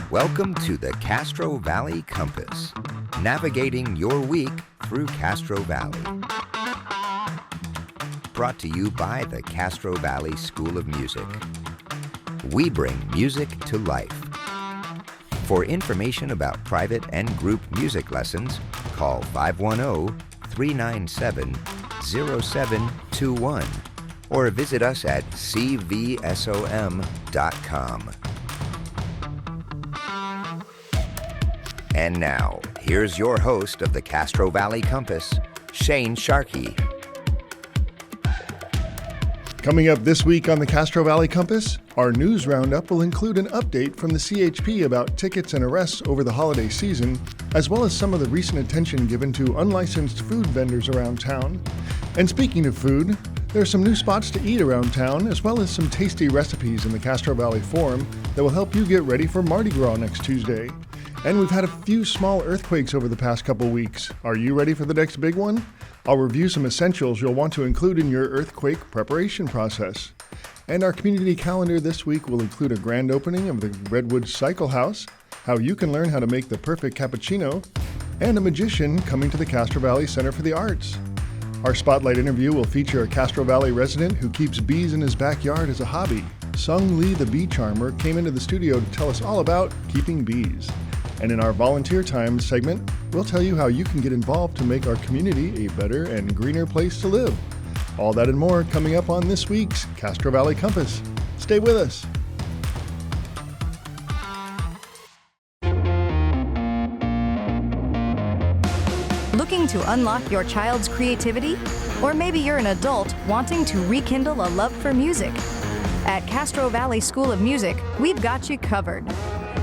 Welcome to the Castro Valley Compass, navigating your week through Castro Valley. Brought to you by the Castro Valley School of Music. We bring music to life. For information about private and group music lessons, call 510-397-0721 or visit us at cvsom.com. And now, here's your host of the Castro Valley Compass, Shane Sharkey. Coming up this week on the Castro Valley Compass, our news roundup will include an update from the CHP about tickets and arrests over the holiday season, as well as some of the recent attention given to unlicensed food vendors around town. And speaking of food, there are some new spots to eat around town, as well as some tasty recipes in the Castro Valley Forum that will help you get ready for Mardi Gras next Tuesday. And we've had a few small earthquakes over the past couple weeks. Are you ready for the next big one? I'll review some essentials you'll want to include in your earthquake preparation process. And our community calendar this week will include a grand opening of the Redwood Cycle House, how you can learn how to make the perfect cappuccino, and a magician coming to the Castro Valley Center for the Arts. Our spotlight interview will feature a Castro Valley resident who keeps bees in his backyard as a hobby. Sung Lee the bee charmer came into the studio to tell us all about keeping bees. And in our volunteer time segment, we'll tell you how you can get involved to make our community a better and greener place to live. All that and more coming up on this week's Castro Valley Compass. Stay with us. Looking to unlock your child's creativity? Or maybe you're an adult wanting to rekindle a love for music? At Castro Valley School of Music, we've got you covered.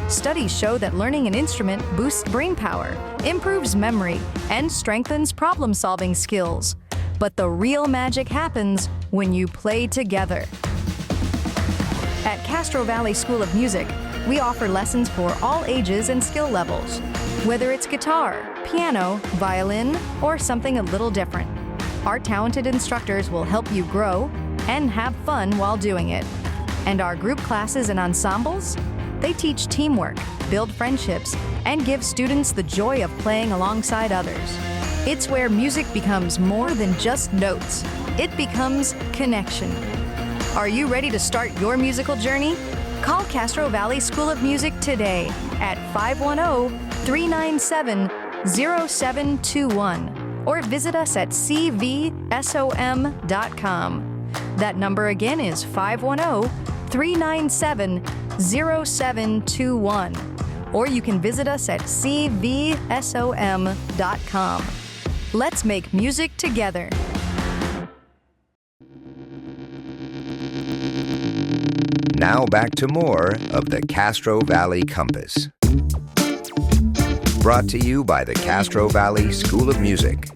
Studies show that learning an instrument boosts brain power, improves memory, and strengthens problem-solving skills. But the real magic happens when you play together. At Castro Valley School of Music, we offer lessons for all ages and skill levels, whether it's guitar, piano, violin, or something a little different. Our talented instructors will help you grow and have fun while doing it. And our group classes and ensembles? They teach teamwork, build friendships, and give students the joy of playing alongside others. It's where music becomes more than just notes. It becomes connection. Are you ready to start your musical journey? Call Castro Valley School of Music today at 510-397-0721 or visit us at cvsom.com. That number again is 510-397-0721, or you can visit us at cvsom.com. Let's make music together. Now back to more of the Castro Valley Compass. Brought to you by the Castro Valley School of Music.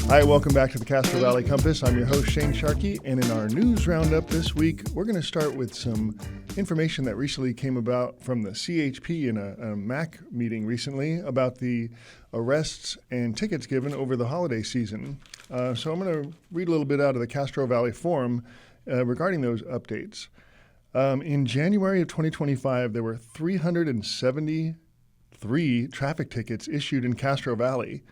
Hi, welcome back to the Castro Valley Compass. I'm your host, Shane Sharkey, and in our news roundup this week, we're going to start with some information that recently came about from the CHP in a MAC meeting recently about the arrests and tickets given over the holiday season. So I'm going to read a little bit out of the Castro Valley Forum regarding those updates. In January of 2025, there were 373 traffic tickets issued in Castro Valley.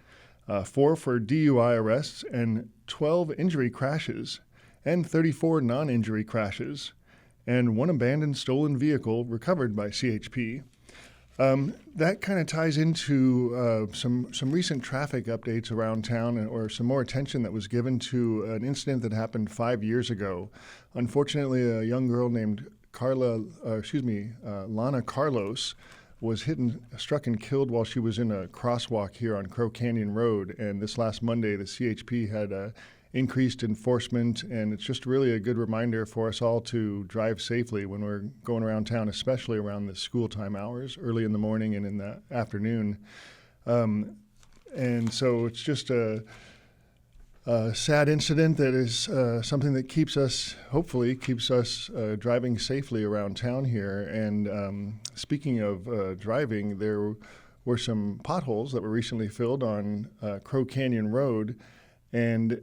4 for DUI arrests and 12 injury crashes and 34 non-injury crashes and 1 abandoned stolen vehicle recovered by CHP. That kind of ties into some recent traffic updates around town or some more attention that was given to an incident that happened 5 years ago. Unfortunately, a young girl named Lana Carlos was struck and killed while she was in a crosswalk here on Crow Canyon Road. And this last Monday, the CHP had increased enforcement, and it's just really a good reminder for us all to drive safely when we're going around town, especially around the school time hours, early in the morning and in the afternoon. And so it's just a sad incident that is something that hopefully keeps us driving safely around town here. And speaking of driving, there were some potholes that were recently filled on Crow Canyon Road, and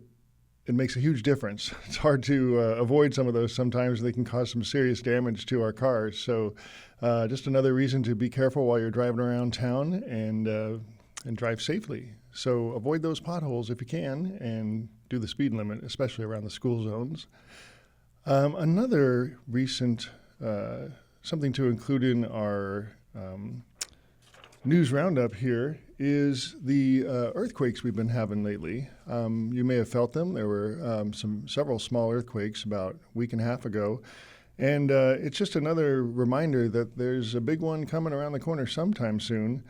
it makes a huge difference. It's hard to avoid some of those sometimes. They can cause some serious damage to our cars. So just another reason to be careful while you're driving around town and drive safely. So avoid those potholes if you can and do the speed limit, especially around the school zones. Another recent something to include in our news roundup here is the earthquakes we've been having lately. You may have felt them. There were several small earthquakes about a week and a half ago. And it's just another reminder that there's a big one coming around the corner sometime soon.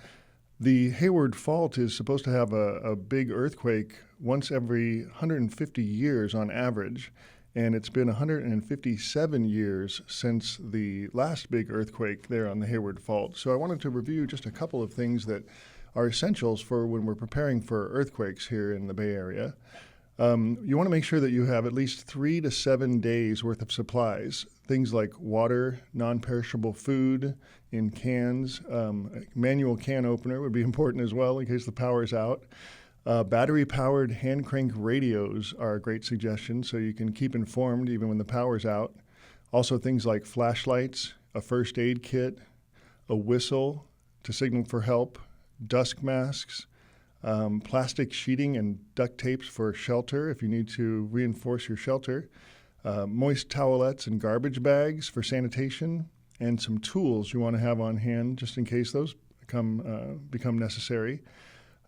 The Hayward Fault is supposed to have a big earthquake once every 150 years on average. And it's been 157 years since the last big earthquake there on the Hayward Fault. So I wanted to review just a couple of things that are essentials for when we're preparing for earthquakes here in the Bay Area. You want to make sure that you have at least 3 to 7 days worth of supplies, things like water, non-perishable food in cans. A manual can opener would be important as well in case the power is out. Battery-powered hand crank radios are a great suggestion, so you can keep informed even when the power's out. Also things like flashlights, a first aid kit, a whistle to signal for help, dusk masks, plastic sheeting and duct tapes for shelter if you need to reinforce your shelter, moist towelettes and garbage bags for sanitation, and some tools you want to have on hand just in case those become necessary.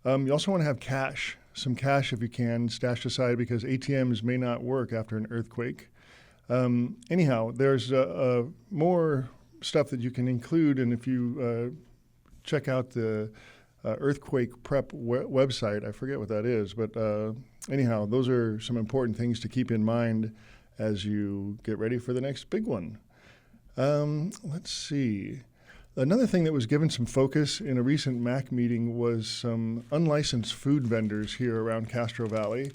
You also want to have cash, some cash if you can, stashed aside because ATMs may not work after an earthquake. Anyhow, there's more stuff that you can include, and if you check out the earthquake prep website, I forget what that is, but anyhow, those are some important things to keep in mind as you get ready for the next big one. Let's see. Another thing that was given some focus in a recent MAC meeting was some unlicensed food vendors here around Castro Valley.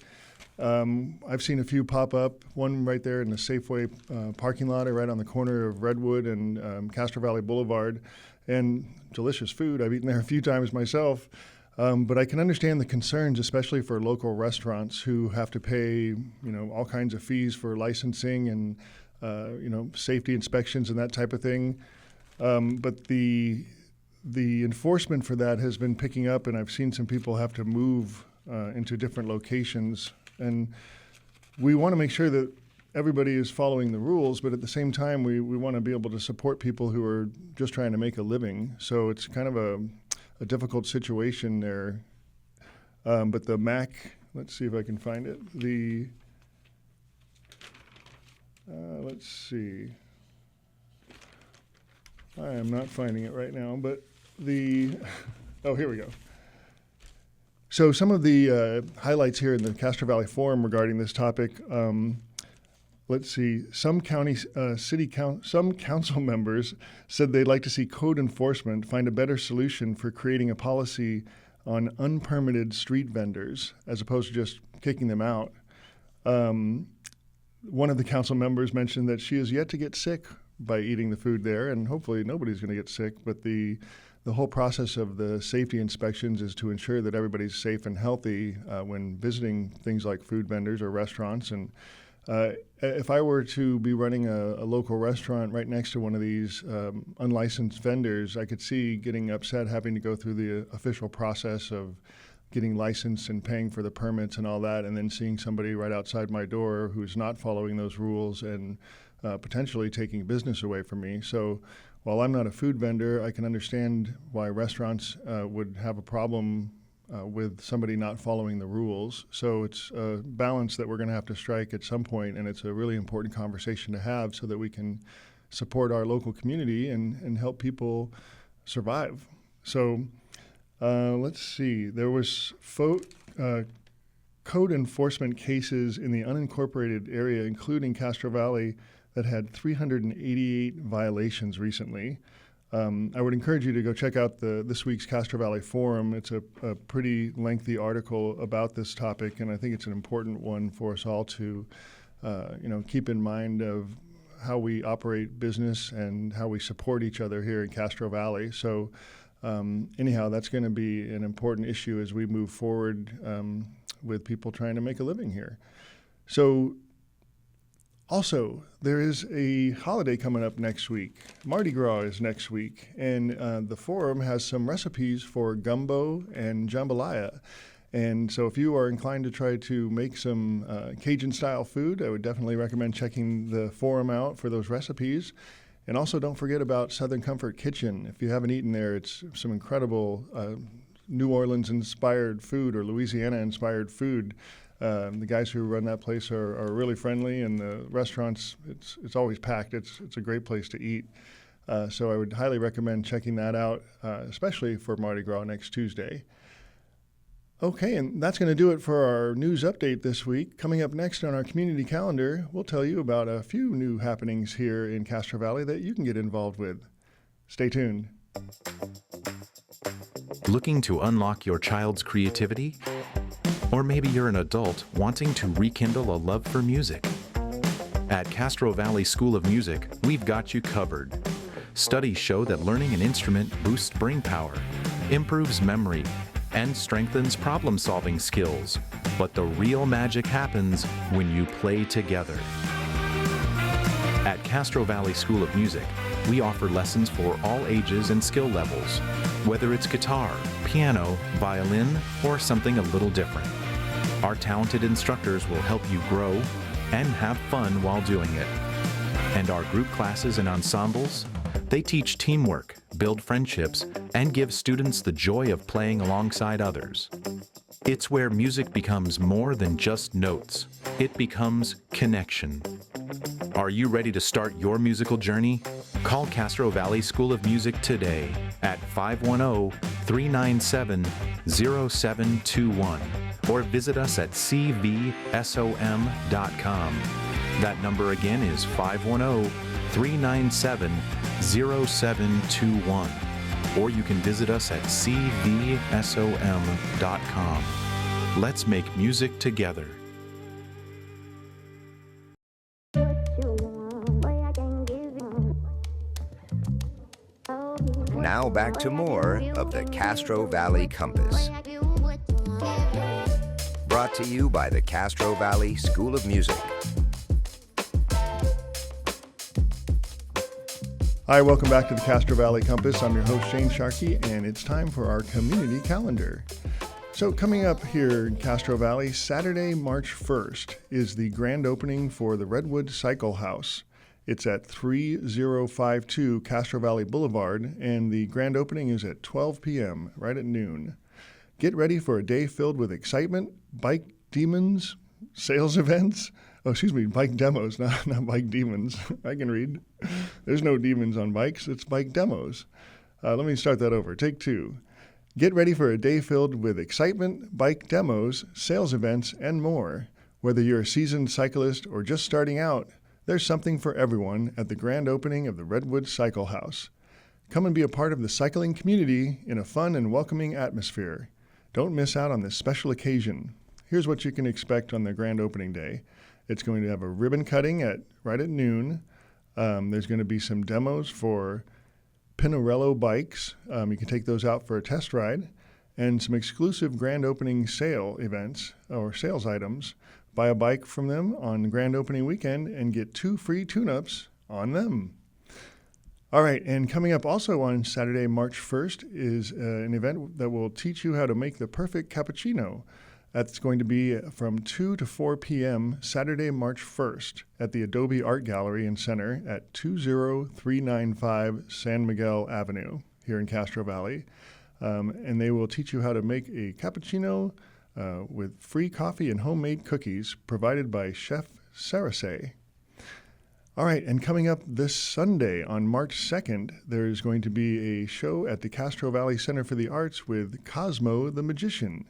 I've seen a few pop up, one right there in the Safeway parking lot right on the corner of Redwood and Castro Valley Boulevard, and delicious food. I've eaten there a few times myself, but I can understand the concerns, especially for local restaurants who have to pay, all kinds of fees for licensing and, safety inspections and that type of thing. But the enforcement for that has been picking up, and I've seen some people have to move into different locations. And we want to make sure that everybody is following the rules, but at the same time, we want to be able to support people who are just trying to make a living. So it's kind of a difficult situation there. But the MAC, let's see if I can find it. Let's see. I am not finding it right now, but oh, here we go. So some of the highlights here in the Castro Valley Forum regarding this topic, let's see, some council members said they'd like to see code enforcement find a better solution for creating a policy on unpermitted street vendors as opposed to just kicking them out. One of the council members mentioned that she has yet to get sick by eating the food there, and hopefully nobody's going to get sick, but the whole process of the safety inspections is to ensure that everybody's safe and healthy when visiting things like food vendors or restaurants. And if I were to be running a local restaurant right next to one of these unlicensed vendors, I could see getting upset having to go through the official process of getting licensed and paying for the permits and all that, and then seeing somebody right outside my door who's not following those rules and potentially taking business away from me. So while I'm not a food vendor, I can understand why restaurants would have a problem with somebody not following the rules. So it's a balance that we're going to have to strike at some point, and it's a really important conversation to have so that we can support our local community and help people survive. So let's see. There was code enforcement cases in the unincorporated area, including Castro Valley, that had 388 violations recently. I would encourage you to go check out this week's Castro Valley Forum. It's a pretty lengthy article about this topic, and I think it's an important one for us all to keep in mind of how we operate business and how we support each other here in Castro Valley. So anyhow, that's going to be an important issue as we move forward with people trying to make a living here. So also, there is a holiday coming up next week. Mardi Gras is next week, and the forum has some recipes for gumbo and jambalaya. And so if you are inclined to try to make some Cajun-style food, I would definitely recommend checking the forum out for those recipes. And also don't forget about Southern Comfort Kitchen. If you haven't eaten there, it's some incredible New Orleans-inspired food or Louisiana-inspired food. The guys who run that place are really friendly, and the restaurant's it's always packed. It's a great place to eat. So I would highly recommend checking that out, especially for Mardi Gras next Tuesday. Okay, and that's going to do it for our news update this week. Coming up next on our community calendar, we'll tell you about a few new happenings here in Castro Valley that you can get involved with. Stay tuned. Looking to unlock your child's creativity? Or maybe you're an adult wanting to rekindle a love for music. At Castro Valley School of Music, we've got you covered. Studies show that learning an instrument boosts brain power, improves memory, and strengthens problem-solving skills. But the real magic happens when you play together. At Castro Valley School of Music, we offer lessons for all ages and skill levels, whether it's guitar, piano, violin, or something a little different. Our talented instructors will help you grow and have fun while doing it. And our group classes and ensembles, they teach teamwork, build friendships, and give students the joy of playing alongside others. It's where music becomes more than just notes. It becomes connection. Are you ready to start your musical journey? Call Castro Valley School of Music today at 510-397-0721 or visit us at cvsom.com. That number again is 510-397-0721, or you can visit us at cvsom.com. Let's make music together. Now back to more of the Castro Valley Compass. Brought to you by the Castro Valley School of Music. Hi, welcome back to the Castro Valley Compass. I'm your host, Shane Sharkey, and it's time for our community calendar. So coming up here in Castro Valley, Saturday, March 1st, is the grand opening for the Redwood Cycle House. It's at 3052 Castro Valley Boulevard, and the grand opening is at 12 p.m., right at noon. Get ready for a day filled with excitement, bike demons, sales events. Bike demos, not bike demons. I can read. There's no demons on bikes, it's bike demos. Let me start that over. Take two. Get ready for a day filled with excitement, bike demos, sales events, and more. Whether you're a seasoned cyclist or just starting out, there's something for everyone at the grand opening of the Redwood Cycle House. Come and be a part of the cycling community in a fun and welcoming atmosphere. Don't miss out on this special occasion. Here's what you can expect on the grand opening day. It's going to have a ribbon cutting right at noon. There's going to be some demos for Pinarello bikes. You can take those out for a test ride. And some exclusive grand opening sale events or sales items. Buy a bike from them on grand opening weekend and get 2 free tune-ups on them. All right, and coming up also on Saturday, March 1st, is an event that will teach you how to make the perfect cappuccino. That's going to be from 2 to 4 p.m. Saturday, March 1st at the Adobe Art Gallery and Center at 20395 San Miguel Avenue here in Castro Valley. And they will teach you how to make a cappuccino with free coffee and homemade cookies provided by Chef Sarase. All right, and coming up this Sunday on March 2nd, there is going to be a show at the Castro Valley Center for the Arts with Cosmo the Magician.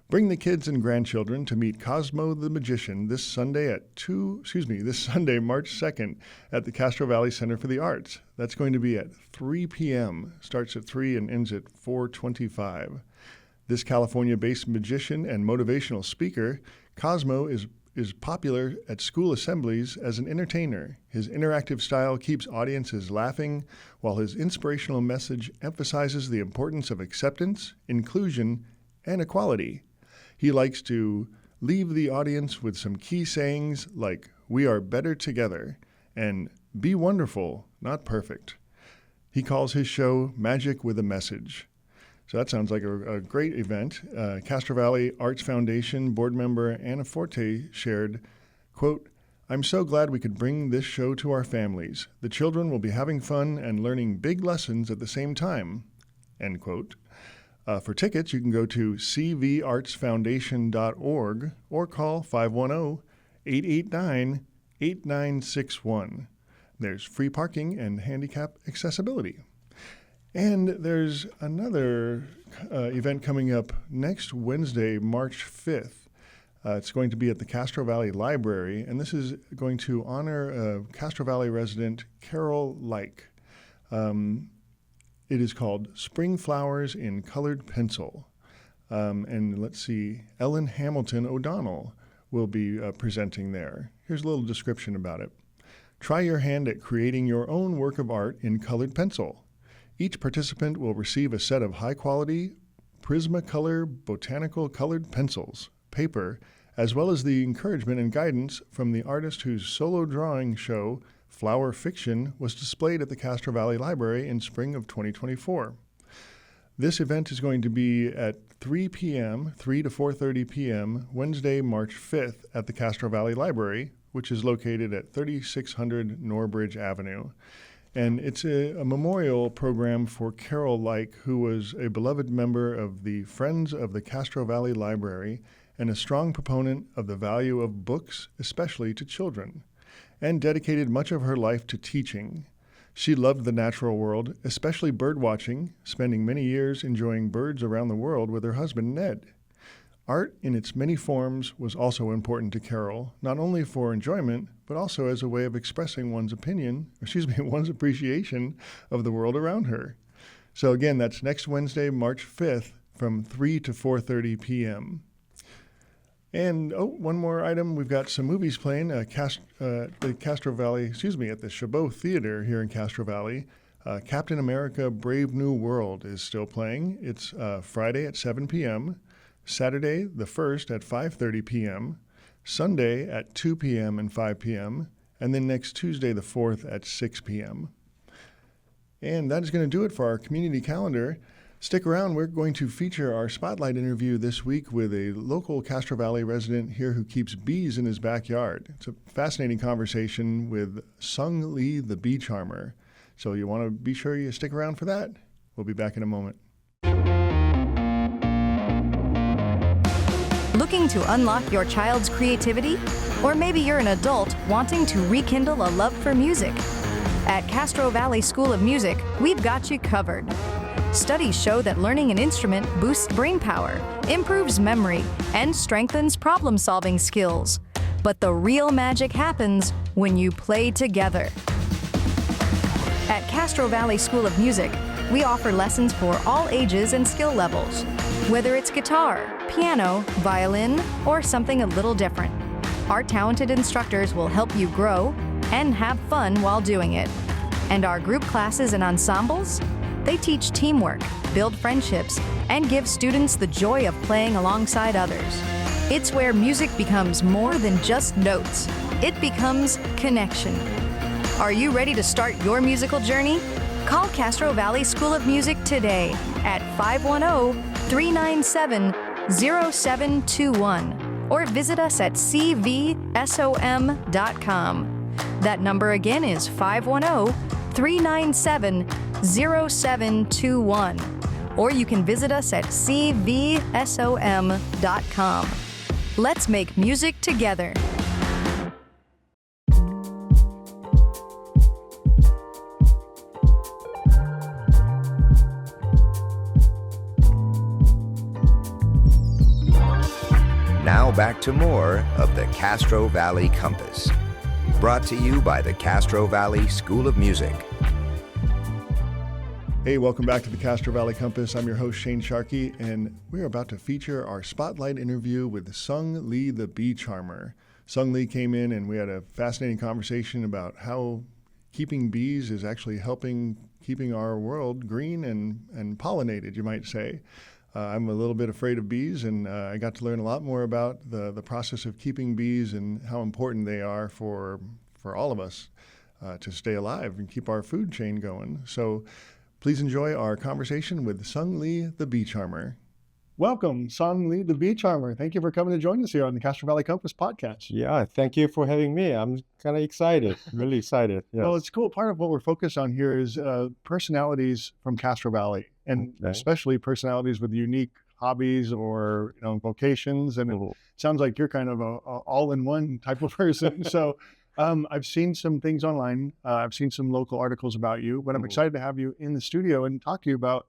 Bring the kids and grandchildren to meet Cosmo the Magician this Sunday, March 2nd at the Castro Valley Center for the Arts. That's going to be at 3 p.m., starts at 3 and ends at 4:25. This California-based magician and motivational speaker, Cosmo is popular at school assemblies as an entertainer. His interactive style keeps audiences laughing, while his inspirational message emphasizes the importance of acceptance, inclusion, and equality. He likes to leave the audience with some key sayings like, "We are better together," and "Be wonderful, not perfect." He calls his show Magic with a Message. So that sounds like a great event. Castro Valley Arts Foundation board member Anna Forte shared, quote, "I'm so glad we could bring this show to our families. The children will be having fun and learning big lessons at the same time," end quote. For tickets, you can go to cvartsfoundation.org or call 510-889-8961. There's free parking and handicap accessibility. And there's another event coming up next Wednesday, March 5th. It's going to be at the Castro Valley Library, and this is going to honor Castro Valley resident Carol Like. It is called Spring Flowers in Colored Pencil. And let's see, Ellen Hamilton O'Donnell will be presenting there. Here's a little description about it. Try your hand at creating your own work of art in colored pencil. Each participant will receive a set of high-quality Prismacolor botanical colored pencils, paper, as well as the encouragement and guidance from the artist whose solo drawing show, Flower Fiction, was displayed at the Castro Valley Library in spring of 2024. This event is going to be at 3 to 4:30 p.m., Wednesday, March 5th at the Castro Valley Library, which is located at 3600 Norbridge Avenue. And it's a memorial program for Carol Like, who was a beloved member of the Friends of the Castro Valley Library and a strong proponent of the value of books, especially to children, and dedicated much of her life to teaching. She loved the natural world, especially bird watching, spending many years enjoying birds around the world with her husband, Ned. Art in its many forms was also important to Carol, not only for enjoyment, but also as a way of expressing one's one's appreciation of the world around her. So again, that's next Wednesday, March 5th from 3 to 4:30 p.m. And one more item, we've got some movies playing at the Castro Valley, at the Chabot Theater here in Castro Valley. Captain America: Brave New World is still playing. It's Friday at 7 p.m., Saturday the 1st at 5:30 p.m., Sunday at 2 p.m. and 5 p.m., and then next Tuesday the 4th at 6 p.m. And that is going to do it for our community calendar. Stick around. We're going to feature our spotlight interview this week with a local Castro Valley resident here who keeps bees in his backyard. It's a fascinating conversation with Sung Lee, the bee charmer. So you want to be sure you stick around for that. We'll be back in a moment. Looking to unlock your child's creativity? Or maybe you're an adult wanting to rekindle a love for music? At Castro Valley School of Music, we've got you covered. Studies show that learning an instrument boosts brain power, improves memory, and strengthens problem-solving skills. But the real magic happens when you play together. At Castro Valley School of Music, we offer lessons for all ages and skill levels. Whether it's guitar, piano, violin, or something a little different, our talented instructors will help you grow and have fun while doing it. And our group classes and ensembles? They teach teamwork, build friendships, and give students the joy of playing alongside others. It's where music becomes more than just notes. It becomes connection. Are you ready to start your musical journey? Call Castro Valley School of Music today at 510-397-0721 or visit us at cvsom.com. That number again is 510-397-0721, or you can visit us at cvsom.com. Let's make music together. Now back to more of the Castro Valley Compass, brought to you by the Castro Valley School of Music. Hey, welcome back to the Castro Valley Compass. I'm your host, Shane Sharkey, and we're about to feature our spotlight interview with Sung Lee, the bee charmer. Sung Lee came in and we had a fascinating conversation about how keeping bees is actually helping keeping our world green and pollinated, you might say. I'm a little bit afraid of bees, and I got to learn a lot more about the process of keeping bees and how important they are for all of us to stay alive and keep our food chain going. So please enjoy our conversation with Sung Lee, the bee charmer. Welcome, Sung Lee, the bee charmer. Thank you for coming to join us here on the Castro Valley Compass podcast. Yeah, thank you for having me. I'm kind of excited, really excited. Yes. Well, it's cool. Part of what we're focused on here is personalities from Castro Valley, and especially personalities with unique hobbies or vocations. And it sounds like you're kind of a all-in-one type of person. So I've seen some things online. I've seen some local articles about you, but I'm excited to have you in the studio and talk to you about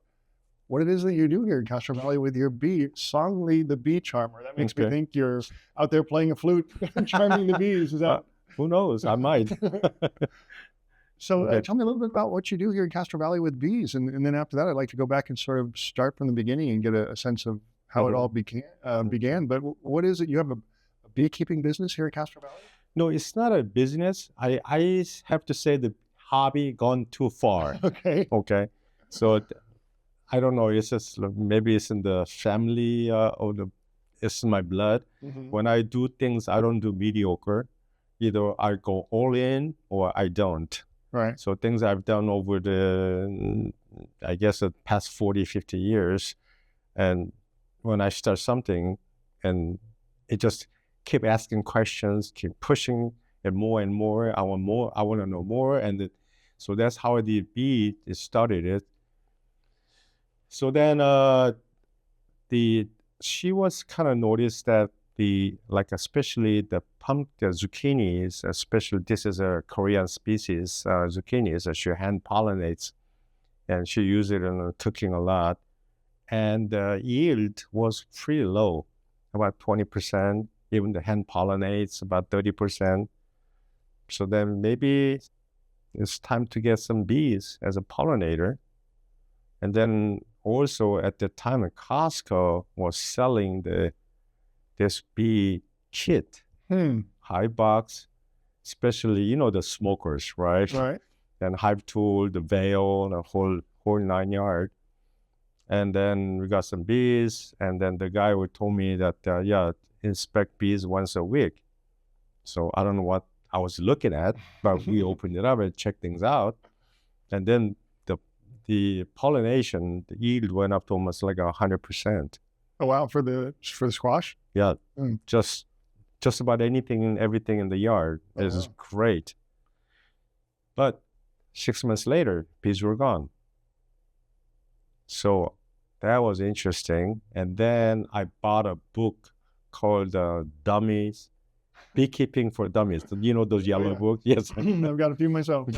what it is that you do here in Castro Valley with your bee, Sung Lee, the bee charmer. That makes me think you're out there playing a flute, charming the bees. Is that? Who knows? I might. So tell me a little bit about what you do here in Castro Valley with bees. And then after that, I'd like to go back and sort of start from the beginning and get a sense of how it all began. But what is it? You have a beekeeping business here at Castro Valley? No, it's not a business. I have to say the hobby gone too far. Okay. So I don't know. It's just maybe it's in the family it's in my blood. When I do things, I don't do mediocre. Either I go all in or I don't. Right. So things I've done over the past 40, 50 years. And when I start something and it just keep asking questions, keep pushing it more and more. I want to know more. And so that's how the bee started. So then she was kind of noticed that especially the zucchinis, especially this is a Korean species, zucchinis, she hand pollinates, and she used it in cooking a lot. And the yield was pretty low, about 20%. Even the hand pollinates about 30%. So then maybe it's time to get some bees as a pollinator. And then also at the time, Costco was selling this bee kit, hive box, especially, the smokers, right? Right. And hive tool, the veil, the whole 9 yard. And then we got some bees. And then the guy told me that, inspect bees once a week. So I don't know what I was looking at, but we opened it up and checked things out. And then the pollination, the yield went up to almost like 100%. Oh wow, for the squash? Yeah, just about anything and everything in the yard is great. But 6 months later, bees were gone. So that was interesting. And then I bought a book called Dummies, Beekeeping for Dummies. You know those yellow books? Yes. I've got a few myself.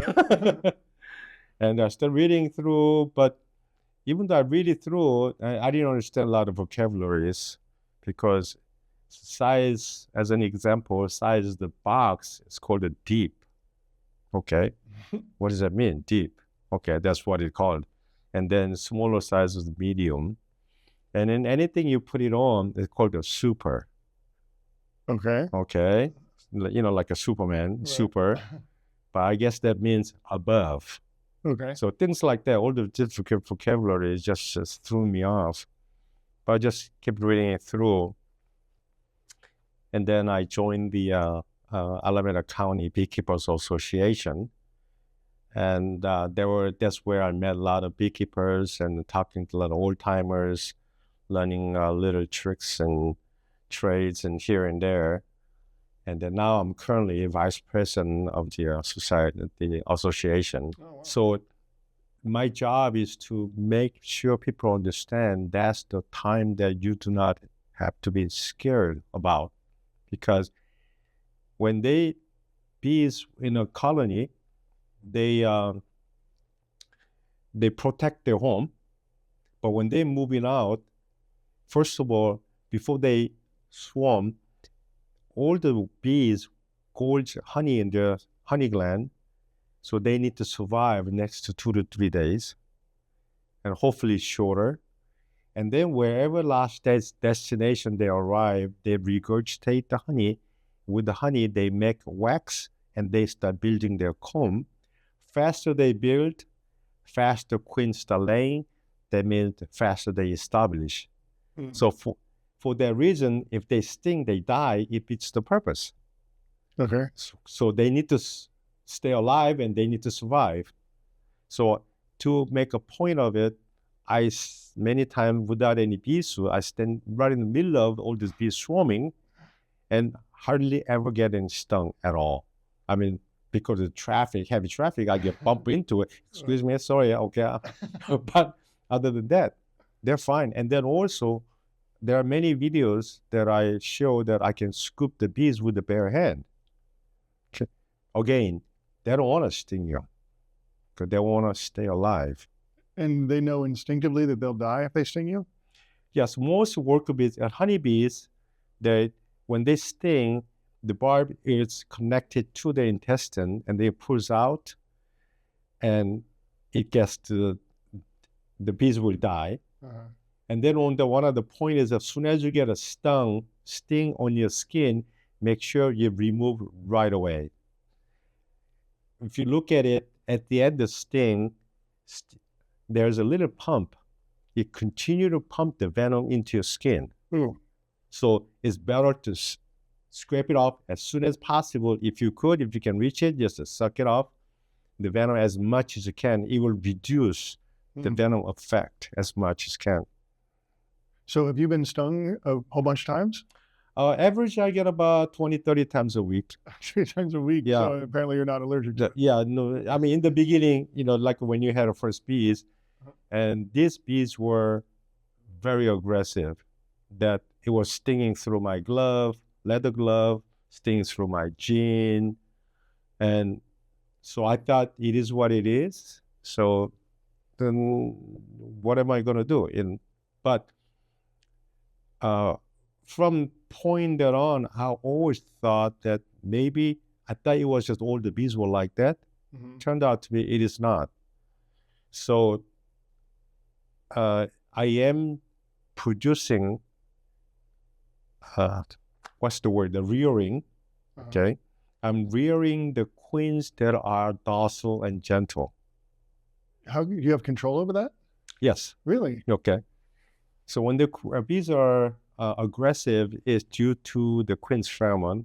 And I started reading through, but even though I read it through, I didn't understand a lot of vocabularies because size, as an example, size of the box is called a deep. Okay. What does that mean? Deep. Okay, that's what it's called. And then smaller size is medium. And then anything you put it on, it's called a super. Okay. Like a Superman, super. But I guess that means above. Okay. So things like that, all the difficult vocabulary just threw me off. But I just kept reading it through. And then I joined the Alameda County Beekeepers Association. And that's where I met a lot of beekeepers and talking to a lot of old timers, learning little tricks and trades and here and there. And then now I'm currently vice president of the association. Oh, wow. So my job is to make sure people understand that's the time that you do not have to be scared about. Because when bees in a colony, they protect their home. But when they're moving out, first of all, before they swarm, all the bees gorge honey in their honey gland, so they need to survive next to 2 to 3 days, and hopefully shorter. And then wherever last destination they arrive, they regurgitate the honey. With the honey, they make wax, and they start building their comb. Faster they build, faster queens start laying. That means faster they establish. So for that reason, if they sting, they die, it beats the purpose. Okay. So they need to stay alive and they need to survive. So to make a point of it, many times without any bee suit, I stand right in the middle of all these bees swarming and hardly ever getting stung at all. I mean, because of traffic, heavy traffic, I get bumped into it. Excuse me, sorry, okay. But other than that, they're fine. And then also, there are many videos that I show that I can scoop the bees with the bare hand. Again, they don't want to sting you because they want to stay alive. And they know instinctively that they'll die if they sting you? Yes, most worker bees and honeybees, when they sting, the barb is connected to the intestine and they pulls out and it gets to the bees will die. Uh-huh. And then one of the point is as soon as you get a sting on your skin, make sure you remove right away. If you look at it, at the end of the sting, there's a little pump. You continue to pump the venom into your skin. Mm. So it's better to scrape it off as soon as possible. If you can reach it, just suck it off, the venom as much as you can. It will reduce the venom effect as much as can. So have you been stung a whole bunch of times? Average, I get about 20, 30 times a week. 3 times a week? Yeah. So apparently you're not allergic to it. Yeah, no. I mean, in the beginning, like when you had the first bees, and these bees were very aggressive, that it was stinging through my glove, leather glove, stinging through my jean. And so I thought it is what it is. So then what am I going to do? But from point that on, I always thought that maybe I thought it was just all the bees were like that. Mm-hmm. Turned out to be it is not. So I am producing, what's the word? The rearing. Uh-huh. Okay. I'm rearing the queens that are docile and gentle. How do you have control over that? Yes. Really? Okay. So when the bees are aggressive, is due to the queen's pheromone.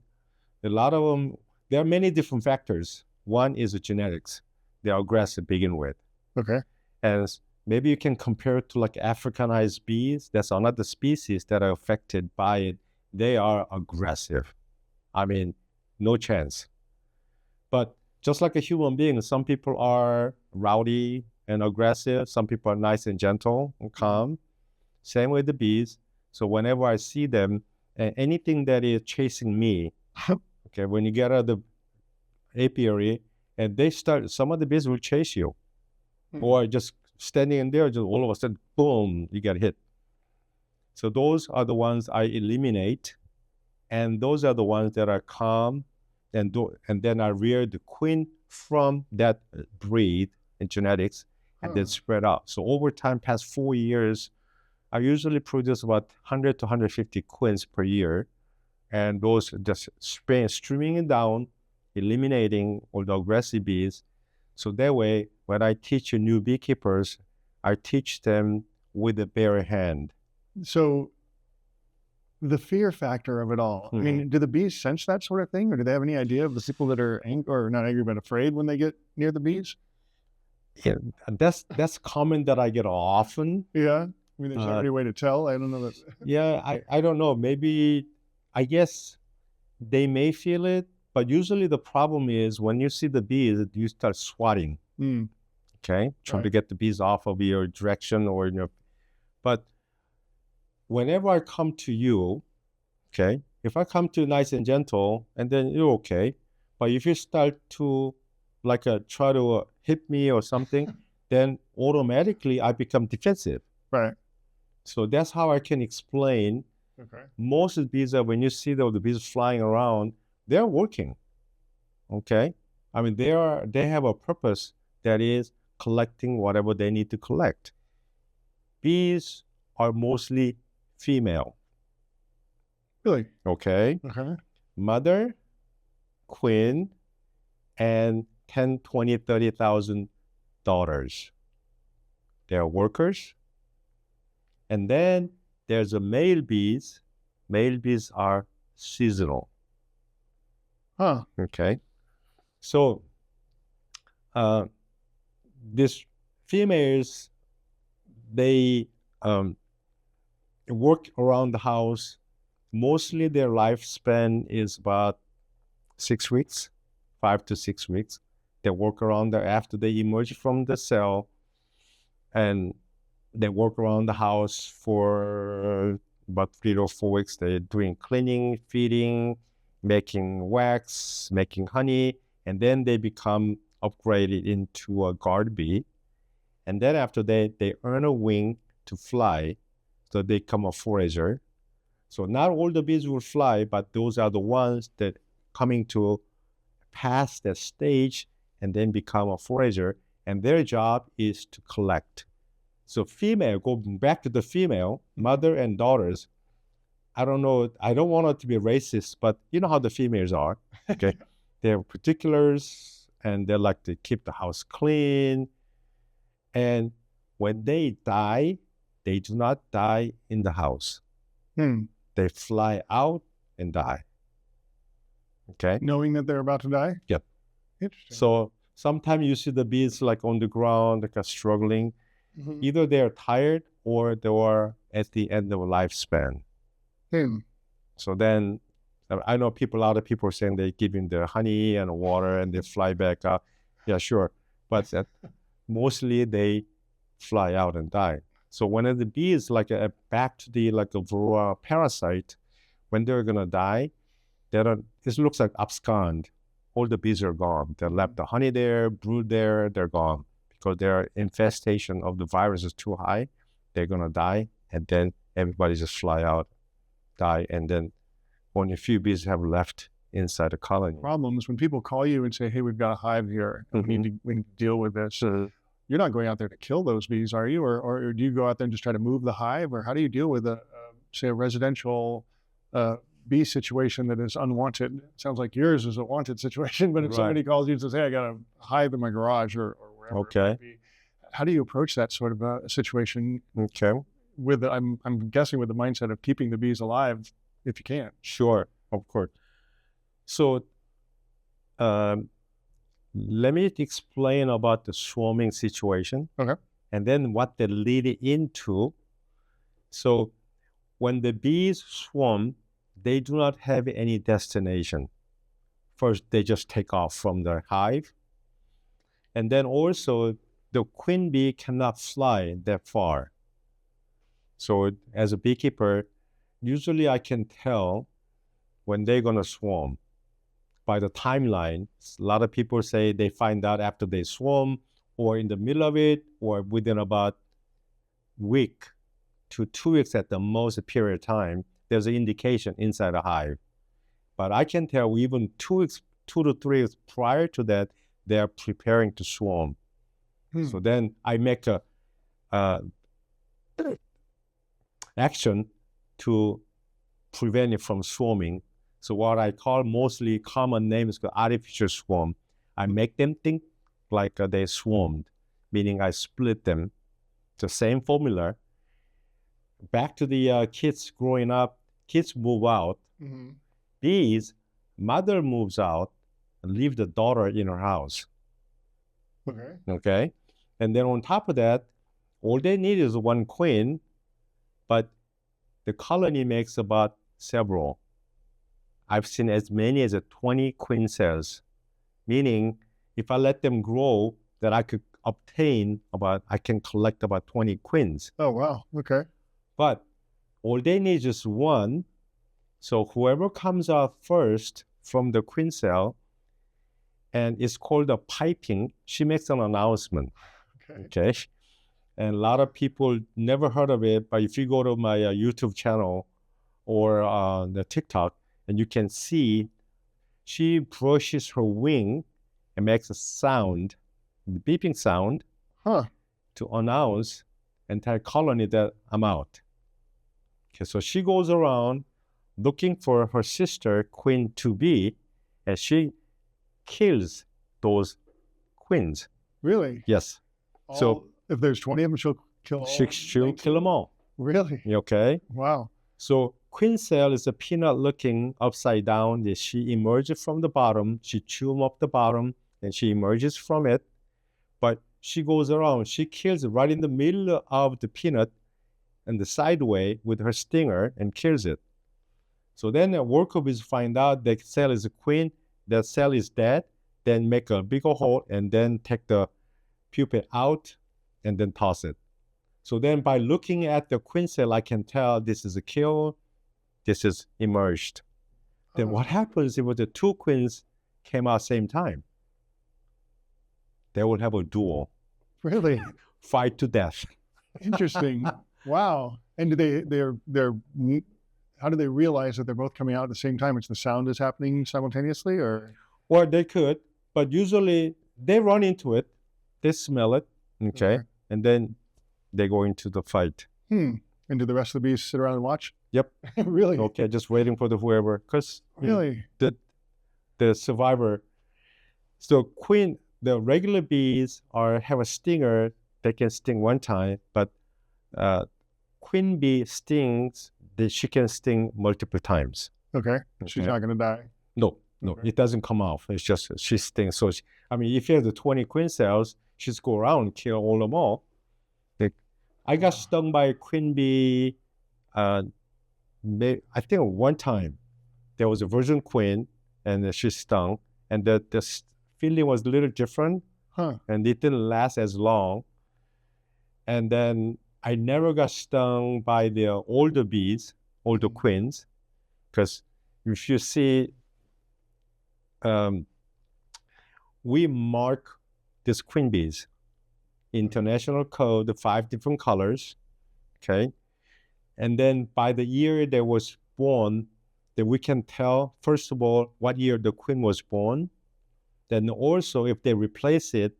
A lot of them, there are many different factors. One is the genetics. They're aggressive to begin with. Okay. And maybe you can compare it to like Africanized bees. That's another species that are affected by it. They are aggressive. I mean, no chance. But just like a human being, some people are rowdy and aggressive. Some people are nice and gentle and calm. Same with the bees. So whenever I see them, anything that is chasing me, okay, when you get out of the apiary and some of the bees will chase you. Mm-hmm. Or just standing in there, just all of a sudden, boom, you get hit. So those are the ones I eliminate. And those are the ones that are calm. And then I rear the queen from that breed and genetics and then spread out. So over time, past 4 years, I usually produce about 100 to 150 queens per year. And those just streaming it down, eliminating all the aggressive bees. So that way, when I teach new beekeepers, I teach them with a bare hand. So the fear factor of it all, I mean, do the bees sense that sort of thing? Or do they have any idea of the people that are angry, or not angry, but afraid when they get near the bees? Yeah, that's common that I get often. Yeah. I mean, there's not any way to tell. I don't know that. Yeah, I don't know. Maybe, I guess they may feel it, but usually the problem is when you see the bees, you start swatting. Okay, trying to get the bees off of your direction or but whenever I come to you, okay, if I come to you nice and gentle, and then you're okay, but if you start to try to hit me or something, then automatically I become defensive. Right. So that's how I can explain. Okay. Most of the bees when you see the bees flying around, they're working. Okay. I mean, they have a purpose that is collecting whatever they need to collect. Bees are mostly female. Really? Okay. Okay. Mother, queen, and 10, 20, 30,000 daughters. They are workers. And then there's a male bees. Male bees are seasonal. Huh. Okay. So these females, they work around the house. Mostly their lifespan is about 6 weeks, 5 to 6 weeks. They work around there after they emerge from the cell, and they work around the house for about 3 to 4 weeks. They're doing cleaning, feeding, making wax, making honey, and then they become upgraded into a guard bee. And then after that, they earn a wing to fly, so they become a forager. So not all the bees will fly, but those are the ones that coming to pass that stage and then become a forager, and their job is to collect. So female, go back to the female, mother and daughters. I don't know, I don't want it to be racist, but you know how the females are, okay? They're particulars, and they like to keep the house clean. And when they die, they do not die in the house. They fly out and die. Okay? Knowing that they're about to die? Yep. Interesting. So sometimes you see the bees like on the ground, like struggling. Either they're tired or they are at the end of a lifespan. So then I know a lot of people are saying they're giving the honey and water and they fly back up. Yeah, sure. But mostly they fly out and die. So when the bee is like back to the like a varroa parasite, when they're gonna die, it looks like abscond. All the bees are gone. They left the honey there, brood there, they're gone because their infestation of the virus is too high. They're gonna die, and then everybody just fly out, die, and then only a few bees have left inside the colony. Problems when people call you and say, "Hey, we've got a hive here, and we need to deal with this." You're not going out there to kill those bees, are you? Or do you go out there and just try to move the hive? Or how do you deal with say a residential bee situation that is unwanted? It sounds like yours is a wanted situation, but if somebody calls you and says, "Hey, I got a hive in my garage," or wherever it might be, how do you approach that sort of a situation? Okay. With I'm guessing with the mindset of keeping the bees alive if you can. Sure, of course. So let me explain about the swarming situation. Okay. And then what they lead into. So when the bees swarm, they do not have any destination. First, they just take off from the hive. And then also, the queen bee cannot fly that far. So as a beekeeper, usually I can tell when they're going to swarm by the timeline. A lot of people say they find out after they swarm or in the middle of it or within about a week to 2 weeks at the most period of time. There's an indication inside the hive. But I can tell even 2 to 3 weeks prior to that, they're preparing to swarm. So then I make a action to prevent it from swarming. So what I call mostly common name is artificial swarm. I make them think like they swarmed, meaning I split them. The same formula. Back to the kids growing up, kids move out. Bees, mother moves out and leave the daughter in her house. Okay. And then on top of that, all they need is one queen, but the colony makes about several. I've seen as many as 20 queen cells, meaning if I let them grow, that I can collect about 20 queens. Oh, wow. Okay. But all they need is one. So whoever comes out first from the queen cell, and it's called a piping, she makes an announcement. Okay. And a lot of people never heard of it, but if you go to my YouTube channel or the TikTok, and you can see she brushes her wing and makes a sound, the beeping sound, to announce entire colony that I'm out. Okay, so she goes around looking for her sister, queen to be, and she kills those queens. Really? Yes. So if there's 20 of them, she'll kill all? she'll kill them all. Really? Okay. Wow. So queen cell is a peanut looking upside down. She emerges from the bottom. She chews up the bottom and she emerges from it. But she goes around. She kills right in the middle of the peanut and the sideway with her stinger and kills it. So then the worker bees find out that cell is a queen. That cell is dead. Then make a bigger hole and then take the pupa out and then toss it. So then by looking at the queen cell, I can tell this is a kill, this is emerged. Then what happens if the two queens came out same time? They will have a duel, Really? fight to death. Interesting. Wow. And how do they realize that they're both coming out at the same time? It's the sound is happening simultaneously, or? Or they could, but usually they run into it, they smell it, okay. And then they go into the fight. And do the rest of the bees sit around and watch? Yep. Really? Okay, just waiting for the whoever, because Really? the survivor. So the regular bees have a stinger. They can sting one time, but queen bee stings. She can sting multiple times. Okay. She's not going to die. No, Okay. it doesn't come off. It's just she stings. So if you have the 20 queen cells, she's go around and kill all of them all. I got stung by a queen bee. I think one time there was a virgin queen and she stung, and the feeling was a little different, and it didn't last as long. And then I never got stung by the older bees, older queens, because if you see, we mark these queen bees. International code, the 5 different colors, okay? And then by the year they was born, then we can tell, first of all, what year the queen was born. Then also if they replace it,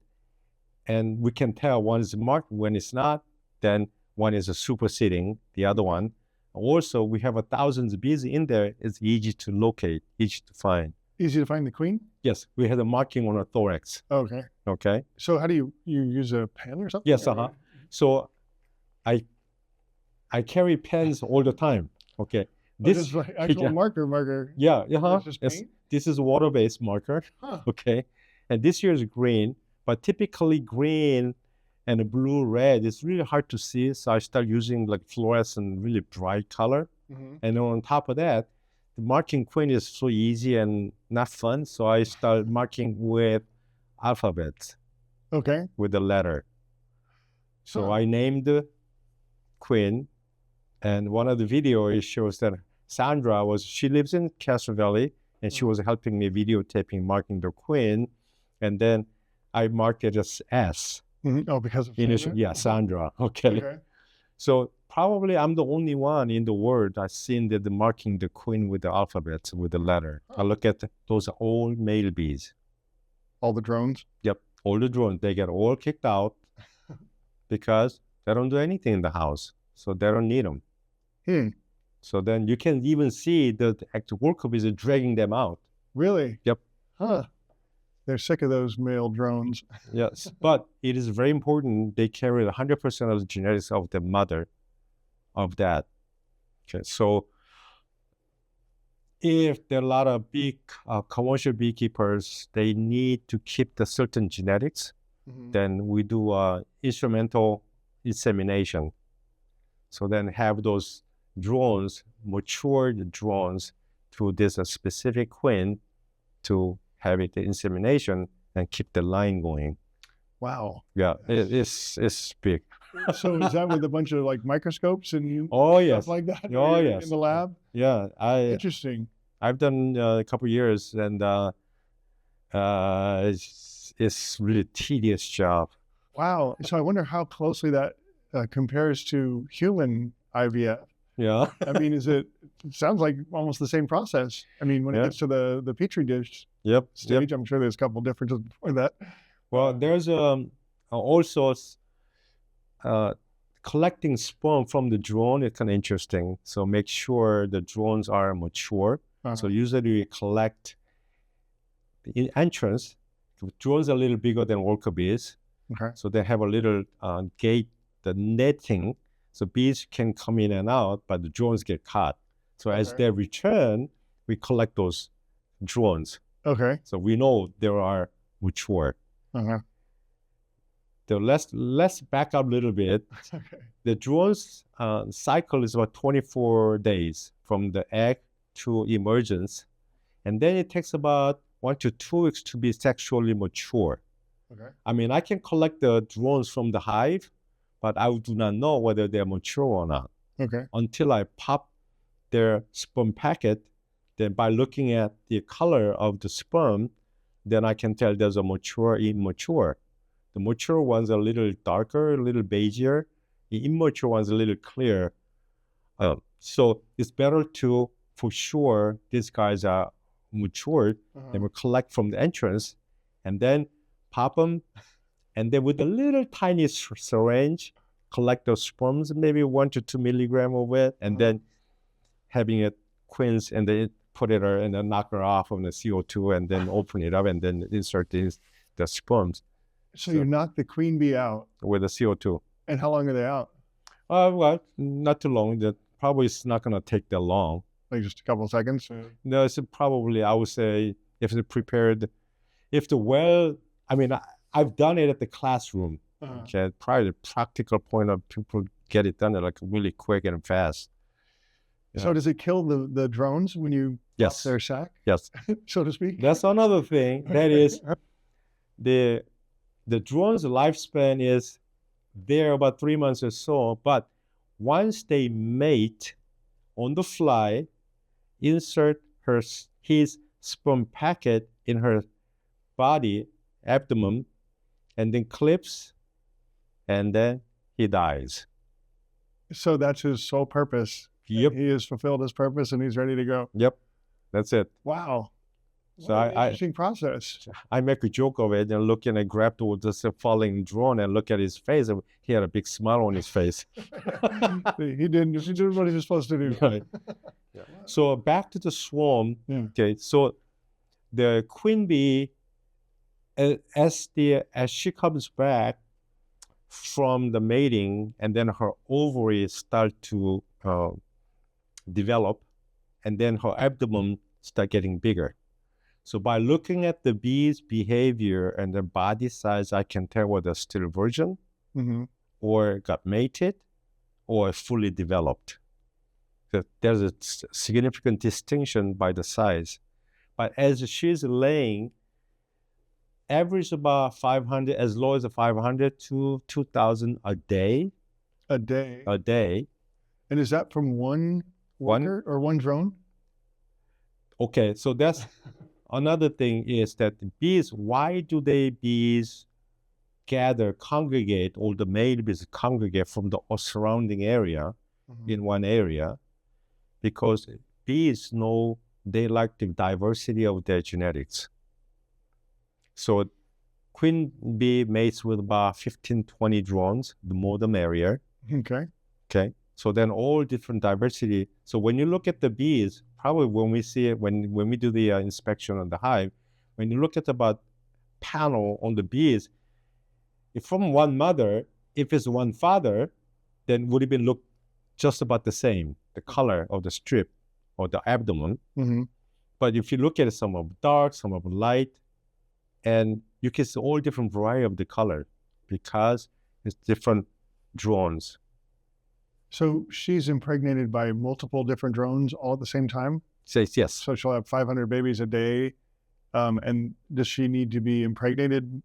and we can tell one is marked when it's not, then one is a superseding the other one. Also, we have 1,000 bees in there. It's easy to locate, easy to find. Easy to find the queen? Yes, we have a marking on her thorax. Okay. Okay. So how do you use a pen or something? Yes, So I carry pens all the time. Okay. This is like actual marker. Yeah, this is a water-based marker. Okay. And this year is green, but typically green and blue, red, it's really hard to see. So I start using like fluorescent, really bright color. And on top of that, the marking queen is so easy and not fun. So I start marking with alphabets. Okay. With the letter. So I named the queen, and one of the videos shows that Sandra she lives in Castro Valley, and she was helping me videotaping marking the queen, and then I marked it as S. Oh, because of Sandra? Yeah, Sandra. Okay. So probably I'm the only one in the world I've seen that marking the queen with the alphabet, with the letter. I look at those old male bees. All the drones? Yep, all the drones. They get all kicked out because they don't do anything in the house, so they don't need them. So then you can even see the actual worker bees are dragging them out. Really? Yep. They're sick of those male drones. Yes, but it is very important. They carry 100% of the genetics of the mother of that. Okay, so if there are a lot of big commercial beekeepers, they need to keep the certain genetics, then we do instrumental insemination. So then have those drones, matured drones, to this specific queen to have it insemination and keep the line going. Wow. Yeah, it's big. So is that with a bunch of like microscopes and stuff like that? Oh, yes. In the lab? Yeah. Interesting. I've done a couple of years, and it's really tedious job. Wow. So I wonder how closely that compares to human IVF. Yeah. I mean, it sounds like almost the same process. I mean, when it gets to the Petri dish stage, I'm sure there's a couple differences before that. Well, there's also collecting sperm from the drone is kind of interesting. So make sure the drones are mature. So usually we collect the entrance. Drones are a little bigger than worker bees. Okay. So they have a little gate, the netting. So bees can come in and out, but the drones get caught. So as they return, we collect those drones. Okay. So we know they are mature. Uh-huh. So let's back up a little bit. Okay. The drone's cycle is about 24 days from the egg to emergence. And then it takes about 1 to 2 weeks to be sexually mature. Okay. I mean, I can collect the drones from the hive, but I do not know whether they're mature or not. Okay. Until I pop their sperm packet, then by looking at the color of the sperm, then I can tell there's a mature, immature. The mature ones are a little darker, a little beigier. The immature ones are a little clear. So it's better to, for sure, these guys are matured. They will collect from the entrance and then pop them. And then with a little tiny syringe, collect those sperms, maybe 1 to 2 milligrams of it, and then having it quince and then put it and then knock her off of the CO2 and then open it up and then insert the sperms. So you knock the queen bee out. With the CO2. And how long are they out? Well, not too long. That probably it's not going to take that long. Like just a couple of seconds? No, it's probably, I would say, if they're prepared, if the well, I mean, I've done it at the classroom. Okay, probably the practical point of people get it done like really quick and fast. Yeah. So does it kill the drones when you yes. their sack? Yes. So to speak? That's another thing. That is the drone's lifespan is there about 3 months or so, but once they mate on the fly, insert his sperm packet in her body, abdomen, and then clips, and then he dies. So that's his sole purpose. Yep. He has fulfilled his purpose and he's ready to go. Yep. That's it. Wow. So what an interesting process. I make a joke of it and look and I grabbed this falling drone and look at his face. And he had a big smile on his face. He did what he was supposed to do. Right. Yeah. So back to the swarm. Yeah. Okay. So the queen bee, as she comes back from the mating, and then her ovaries start to develop, and then her abdomen start getting bigger. So by looking at the bee's behavior and their body size, I can tell whether they're still virgin, or got mated, or fully developed. So there's a significant distinction by the size. But as she's laying, average about 500, as low as 500 to 2,000 a day. A day? A day. And is that from one worker or one drone? Okay, so that's another thing is that bees, why do bees gather, congregate, all the male bees congregate from the surrounding area in one area? Because bees know they like the diversity of their genetics. So queen bee mates with about 15, 20 drones, the more the merrier. Okay. Okay. So then all different diversity. So when you look at the bees, probably when we see it, when we do the inspection on the hive, when you look at about panel on the bees, if from one mother, if it's one father, then would it be look just about the same, the color of the strip or the abdomen. But if you look at it, some of dark, some of light, and you can see all different variety of the color because it's different drones. So she's impregnated by multiple different drones all at the same time? Says yes. So she'll have 500 babies a day. And does she need to be impregnated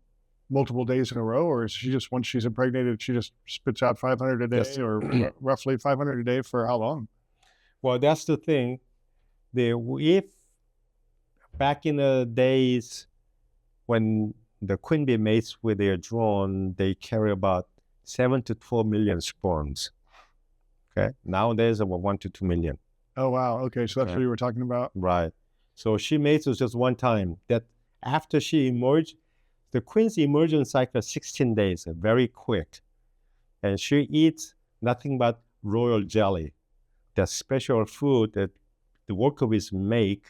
multiple days in a row? Or is she just, once she's impregnated, she just spits out 500 a day? Yes. Or roughly 500 a day for how long? Well, that's the thing. If back in the days when the queen bee mates with their drone, they carry about 7 to 12 million sperms. Okay. Nowadays, about 1 to 2 million. Oh, wow. Okay. So that's what you were talking about? Right. So she mates with just one time. That after she emerged, the queen's emergence cycle is 16 days, very quick. And she eats nothing but royal jelly, that special food that the worker bees make.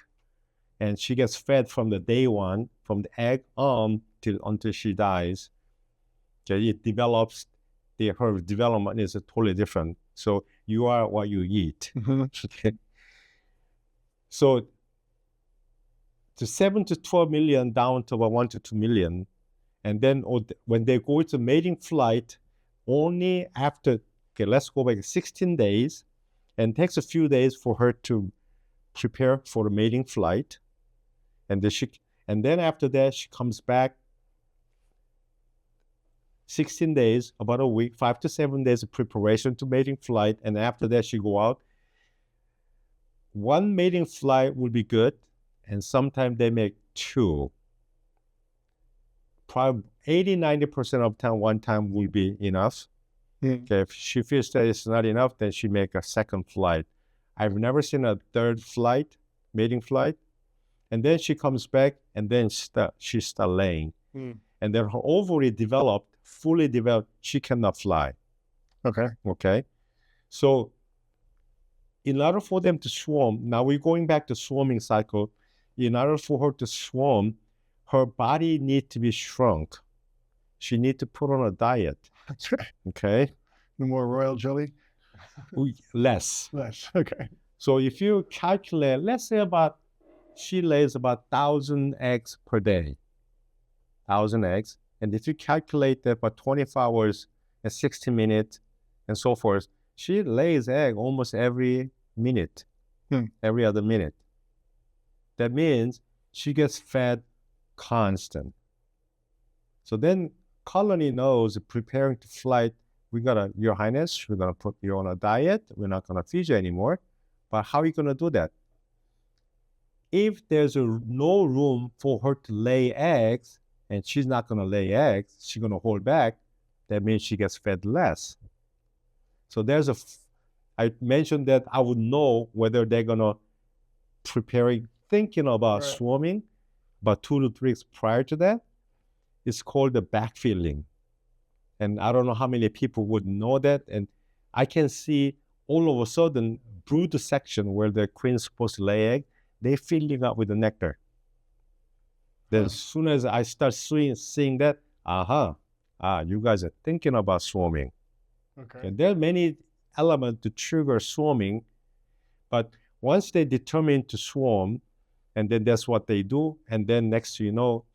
And she gets fed from the day one, from the egg until she dies. Okay, it develops, her development is totally different. So you are what you eat. Mm-hmm. Okay. So to 7 to 12 million down to about 1 to 2 million. And then when they go to mating flight, only after, okay, let's go back 16 days, and it takes a few days for her to prepare for the mating flight. And then after that, she comes back 16 days, about a week, 5 to 7 days of preparation to mating flight. And after that, she go out. One mating flight will be good, and sometimes they make 2. Probably 80-90% of the time, one time will be enough. Mm. Okay, if she feels that it's not enough, then she make a second flight. I've never seen a third flight, mating flight. And then she comes back, and then she start laying. Mm. And then her ovary fully developed, she cannot fly. Okay. Okay. So in order for them to swarm, now we're going back to swarming cycle. In order for her to swarm, her body needs to be shrunk. She needs to put on a diet. Okay. No more royal jelly? Less. Less. Okay. So if you calculate, let's say she lays about 1,000 eggs per day. 1,000 eggs. And if you calculate that by 24 hours and 60 minutes and so forth, she lays egg almost every minute, every other minute. That means she gets fed constant. So then colony knows preparing to flight, Your Highness, we're gonna put you on a diet. We're not gonna feed you anymore. But how are you gonna do that? If there's no room for her to lay eggs, and she's not gonna lay eggs, she's gonna hold back, that means she gets fed less. So I mentioned that I would know whether they're gonna thinking about swarming, but 2 to 3 weeks prior to that. It's called the backfilling. And I don't know how many people would know that. And I can see all of a sudden, brood section where the queen's supposed to lay egg, they're filling up with the nectar. Then as soon as I start seeing that, you guys are thinking about swarming. Okay. And there are many elements to trigger swarming, but once they determine to swarm, and then that's what they do, and then next you know,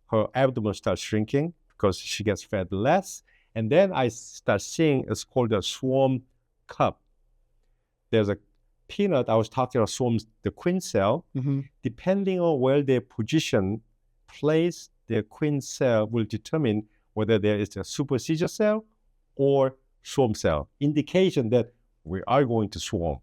her abdomen starts shrinking because she gets fed less, and then I start seeing it's called a swarm cup. There's a peanut I was talking about swarms, the queen cell. Mm-hmm. Depending on where they place their queen cell will determine whether there is a supersedure cell or swarm cell. Indication that we are going to swarm.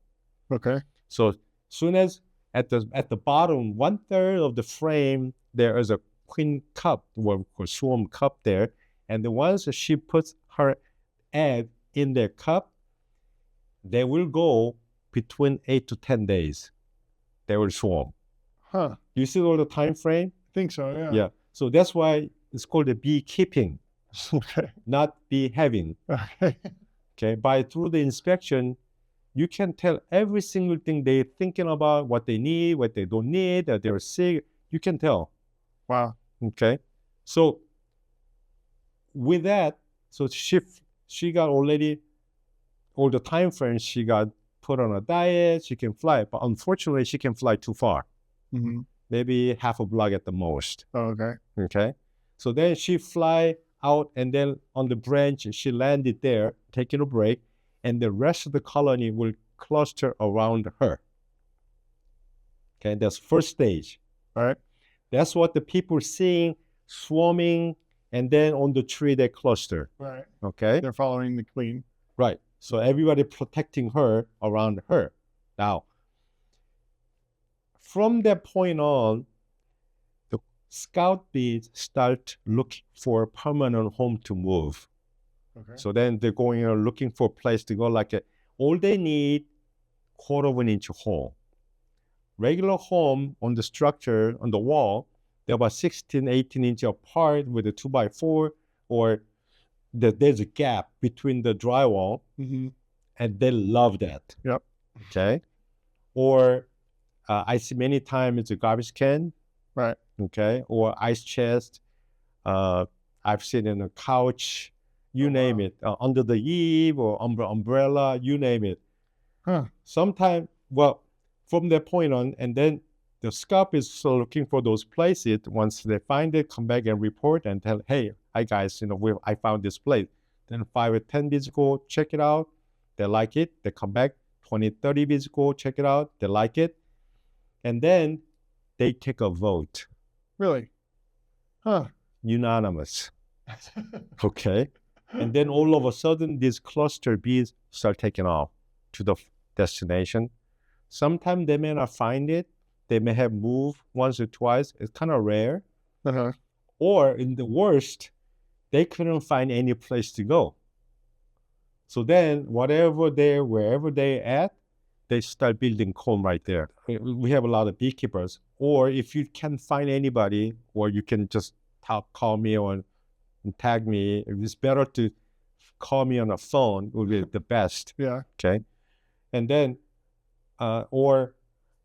Okay. So soon as at the bottom 1/3 of the frame there is a queen cup, or swarm cup there, and once she puts her egg in their cup, they will go between 8 to 10 days. They will swarm. Huh. You see all the time frame? I think so, yeah. Yeah. So that's why it's called the beekeeping, Okay. not bee having. Okay. Okay. Through the inspection, you can tell every single thing they're thinking about, what they need, what they don't need, that they're sick. You can tell. Wow. Okay. So with that, so she got already all the time frames, she got put on a diet, she can fly, but unfortunately she can fly too far. Mm-hmm. Maybe half a block at the most. Oh, okay. Okay. So then she fly out, and then on the branch, she landed there, taking a break, and the rest of the colony will cluster around her. Okay, that's first stage. All right. That's what the people seeing, swarming, and then on the tree they cluster. Right. Okay. They're following the queen. Right. So everybody protecting her around her. Now, from that point on, the scout bees start looking for a permanent home to move. Okay. So then they're going looking for a place to go, all they need, 1/4 inch hole. Regular home on the structure, on the wall, they're about 16, 18 inches apart with a 2x4, or there's a gap between the drywall, Mm-hmm. and they love that. Yep. Okay. Or I see many times it's a garbage can. Right. Okay. Or ice chest. I've seen in a couch you name it, under the eave or umbrella, you name it. Sometimes, well, from that point on, and then the scout is still looking for those places. Once they find it, come back and report and tell, hey, hi guys, I found this place. Then 5 or 10 bees go check it out. They like it. They come back. 20, 30 bees go check it out. They like it. And then they take a vote. Really? Unanimous. Okay. And then all of a sudden, these cluster bees start taking off to the destination. Sometimes they may not find it. They may have moved once or twice. It's kind of rare. Or in the worst, they couldn't find any place to go. So then wherever they're at, they start building comb right there. We have a lot of beekeepers. Or if you can't find anybody, or you can just call me or tag me, it's better to call me on the phone would be the best. Yeah. Okay. And then, or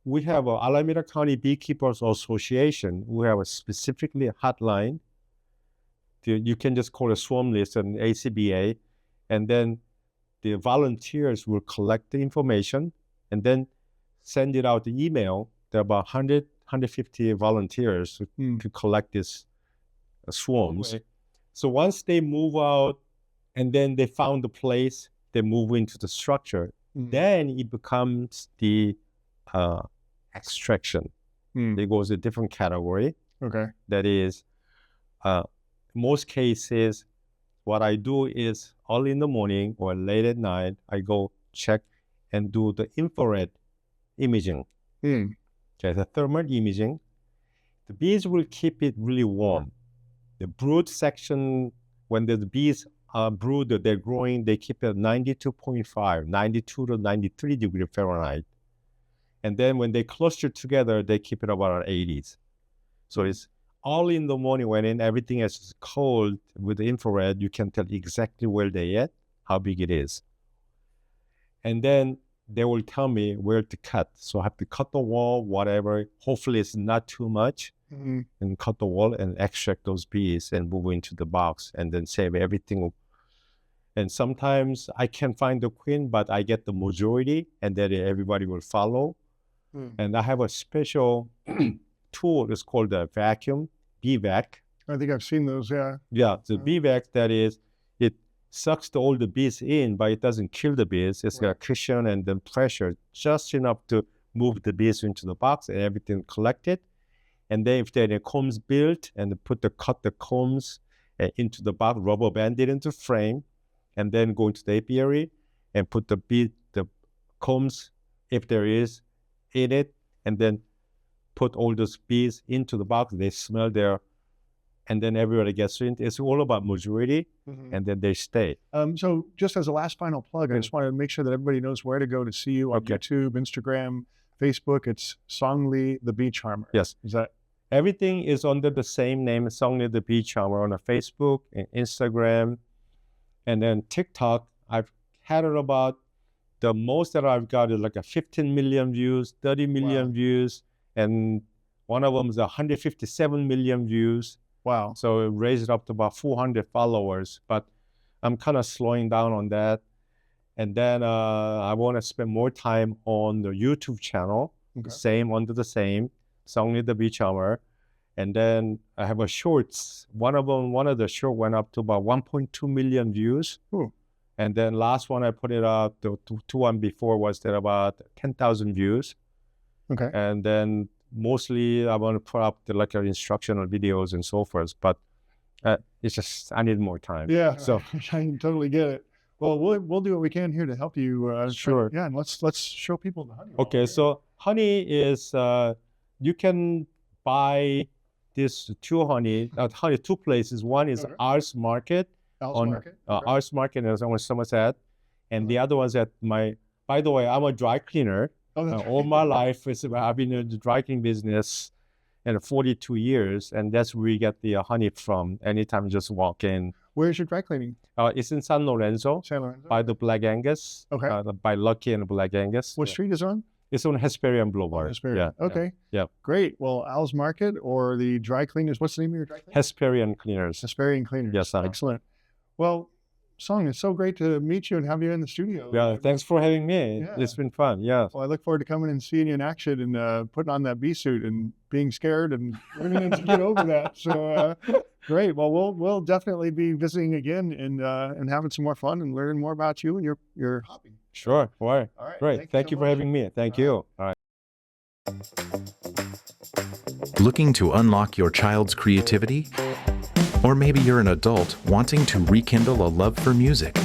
we have a Alameda County Beekeepers Association. We have a specifically hotline. You can just call a swarm list and ACBA, and then the volunteers will collect the information and then send it out the email. There are about 100, 150 volunteers to collect these swarms. Okay. So once they move out and then they found the place, they move into the structure. Then it becomes the extraction. It goes a different category. Okay. That is, most cases, what I do is early in the morning or late at night, I go check and do the infrared imaging. Okay, the thermal imaging. The bees will keep it really warm. The brood section, when the bees are brooded, they're growing, they keep it at 92.5, 92 to 93 degrees Fahrenheit. And then when they cluster together, they keep it about 80s. So it's early in the morning when everything is cold with the infrared, you can tell exactly where they're at, how big it is. And then they will tell me where to cut. So I have to cut the wall, whatever. Hopefully it's not too much. And cut the wall and extract those bees and move into the box and then save everything. And sometimes I can't find the queen, but I get the majority and then everybody will follow. And I have a special tool. It's called a vacuum, bee-vac. I think I've seen those, yeah. Yeah, the bee-vac, that is, it sucks all the bees in, but it doesn't kill the bees. It's got a cushion and then pressure just enough to move the bees into the box and everything collected. And then if there are combs built, and cut the combs into the box, rubber band it into frame, and then go into the apiary and put the combs, if there is, in it, and then put all those bees into the box. They smell there, and then everybody gets in. It's all about majority, and then they stay. So just as a last final plug, I just want to make sure that everybody knows where to go to see you on YouTube, Instagram, Facebook. It's Song Lee, the Bee Charmer. Yes. Is that? Everything is under the same name, Song Lee, the Bee Charmer, on Facebook and Instagram. And then TikTok, I've had it about, the most that I've got is like a 15 million views, 30 million views, and one of them is 157 million views. Wow. So it raised it up to about 400 followers, but I'm kind of slowing down on that. And then I want to spend more time on the YouTube channel, under the same, Song Lee the Bee Charmer. And then I have a shorts. One of the short went up to about 1.2 million views. And then last one I put it up, the two one before was there about 10,000 views. Okay. And then mostly I want to put up the instructional videos and so forth, but it's just, I need more time. Yeah, so I can totally get it. Well, we'll do what we can here to help you. Sure. Yeah, and let's show people the honey. Okay, so honey is, you can buy this honey, two places. One is Ars Market. Ars Market is on Somerset, and the other one's at by the way, I'm a dry cleaner. All my life I've been in the dry cleaning business and 42 years, and that's where we get the honey from. Anytime you just walk in. Where's your dry cleaning? It's in San Lorenzo. By the Black Angus. Okay. By Lucky and Black Angus. What street is it on? It's on Hesperian Boulevard. Hesperian. Yeah. Okay. Yeah. Great. Well, Al's Market or the dry cleaners. What's the name of your dry cleaners? Hesperian Cleaners. Hesperian Cleaners. Yes. Excellent. Well, Song, it's so great to meet you and have you in the studio. Yeah, thanks for having me. Yeah. It's been fun. Yeah. Well, I look forward to coming and seeing you in action and putting on that bee suit and being scared and learning to get over that. So great. Well, we'll definitely be visiting again and having some more fun and learning more about you and your hobby. Sure. All right. All right. Great. Thank you for having me. Thank you. All right. Looking to unlock your child's creativity? Or maybe you're an adult wanting to rekindle a love for music.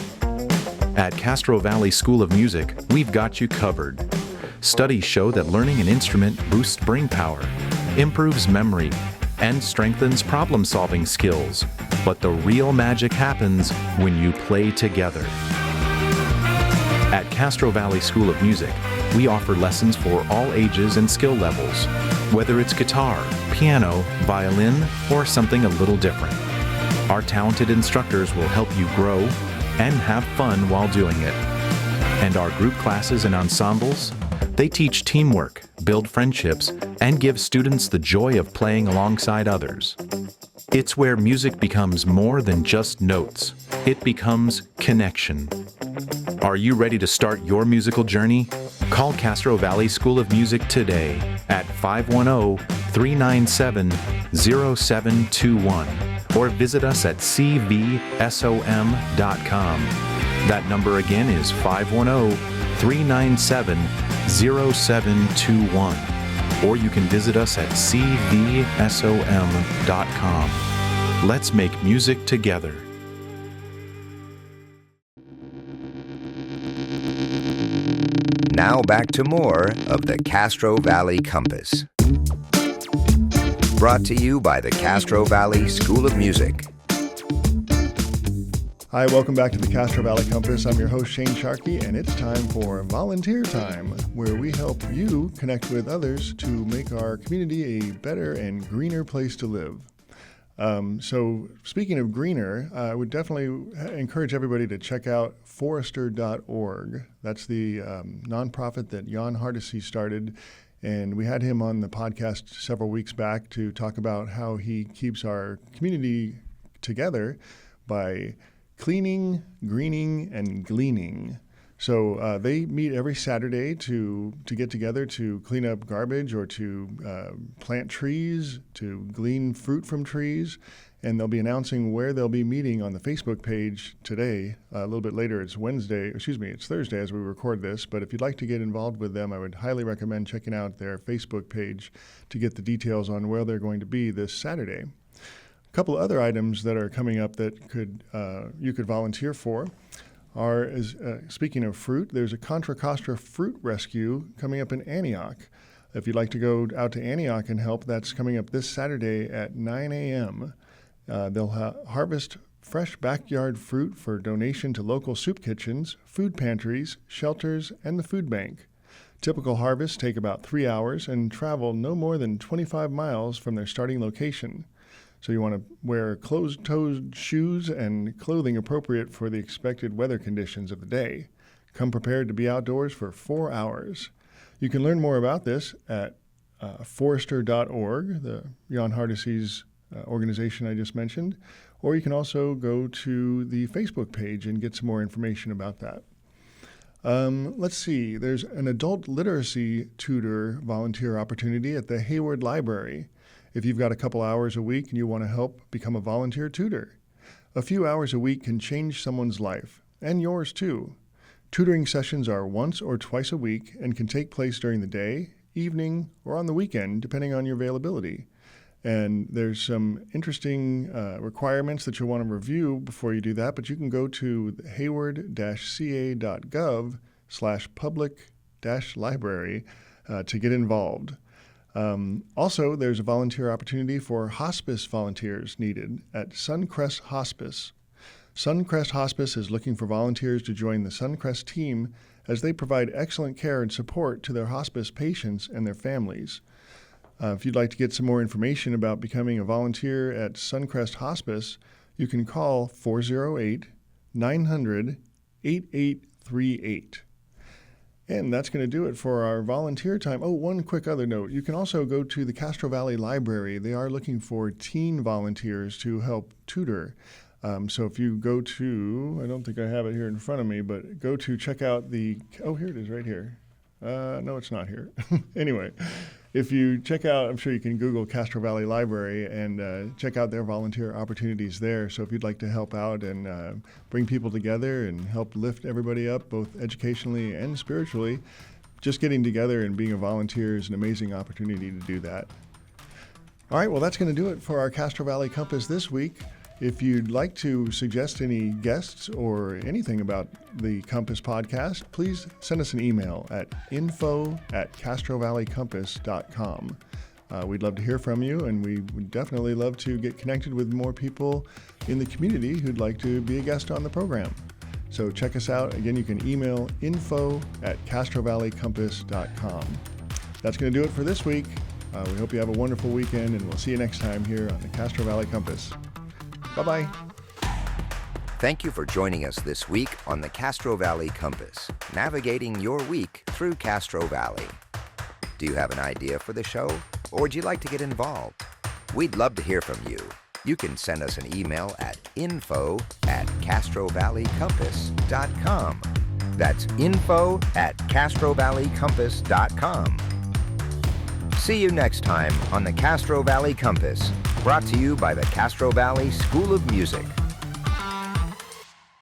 At Castro Valley School of Music, we've got you covered. Studies show that learning an instrument boosts brain power, improves memory, and strengthens problem-solving skills. But the real magic happens when you play together. At Castro Valley School of Music, we offer lessons for all ages and skill levels, whether it's guitar, piano, violin, or something a little different. Our talented instructors will help you grow and have fun while doing it. And our group classes and ensembles, they teach teamwork, build friendships, and give students the joy of playing alongside others. It's where music becomes more than just notes. It becomes connection. Are you ready to start your musical journey? Call Castro Valley School of Music today at 510-397-0721 or visit us at cvsom.com. That number again is 510-397-0721 or you can visit us at cvsom.com. Let's make music together. Now back to more of the Castro Valley Compass. Brought to you by the Castro Valley School of Music. Hi, welcome back to the Castro Valley Compass. I'm your host, Shane Sharkey, and it's time for Volunteer Time, where we help you connect with others to make our community a better and greener place to live. So speaking of greener, I would definitely encourage everybody to check out forester.org. That's the nonprofit that Jan Hardesty started, and we had him on the podcast several weeks back to talk about how he keeps our community together by cleaning, greening, and gleaning. So they meet every Saturday to get together to clean up garbage or to plant trees, to glean fruit from trees, and they'll be announcing where they'll be meeting on the Facebook page today. A little bit later, it's Thursday as we record this, but if you'd like to get involved with them, I would highly recommend checking out their Facebook page to get the details on where they're going to be this Saturday. A couple other items that are coming up that you could volunteer for speaking of fruit, there's a Contra Costa fruit rescue coming up in Antioch. If you'd like to go out to Antioch and help, that's coming up this Saturday at 9 a.m. They'll harvest fresh backyard fruit for donation to local soup kitchens, food pantries, shelters, and the food bank. Typical harvests take about 3 hours and travel no more than 25 miles from their starting location. So you want to wear closed-toed shoes and clothing appropriate for the expected weather conditions of the day. Come prepared to be outdoors for 4 hours. You can learn more about this at forester.org, the Jan Hardesty's organization I just mentioned, or you can also go to the Facebook page and get some more information about that. Let's see, there's an adult literacy tutor volunteer opportunity at the Hayward Library. If you've got a couple hours a week and you want to help become a volunteer tutor. A few hours a week can change someone's life, and yours too. Tutoring sessions are once or twice a week and can take place during the day, evening, or on the weekend, depending on your availability. And there's some interesting requirements that you'll want to review before you do that, but you can go to hayward-ca.gov/public-library to get involved. Also, there's a volunteer opportunity for hospice volunteers needed at Suncrest Hospice. Suncrest Hospice is looking for volunteers to join the Suncrest team as they provide excellent care and support to their hospice patients and their families. If you'd like to get some more information about becoming a volunteer at Suncrest Hospice, you can call 408-900-8838. And that's going to do it for our volunteer time. Oh, one quick other note. You can also go to the Castro Valley Library. They are looking for teen volunteers to help tutor. So if you go to, I don't think I have it here in front of me, but go to check out the, oh, here it is right here. No, it's not here. Anyway, if you check out, I'm sure you can Google Castro Valley Library and check out their volunteer opportunities there. So if you'd like to help out and bring people together and help lift everybody up, both educationally and spiritually, just getting together and being a volunteer is an amazing opportunity to do that. All right, well, that's going to do it for our Castro Valley Compass this week. If you'd like to suggest any guests or anything about the Compass podcast, please send us an email at info@castrovalleycompass.com. We'd love to hear from you, and we would definitely love to get connected with more people in the community who'd like to be a guest on the program. So check us out. Again, you can email info@castrovalleycompass.com. That's going to do it for this week. We hope you have a wonderful weekend, and we'll see you next time here on the Castro Valley Compass. Bye-bye. Thank you for joining us this week on the Castro Valley Compass, navigating your week through Castro Valley. Do you have an idea for the show, or would you like to get involved? We'd love to hear from you. You can send us an email at info@castrovalleycompass.com. That's info@castrovalleycompass.com. See you next time on the Castro Valley Compass, brought to you by the Castro Valley School of Music.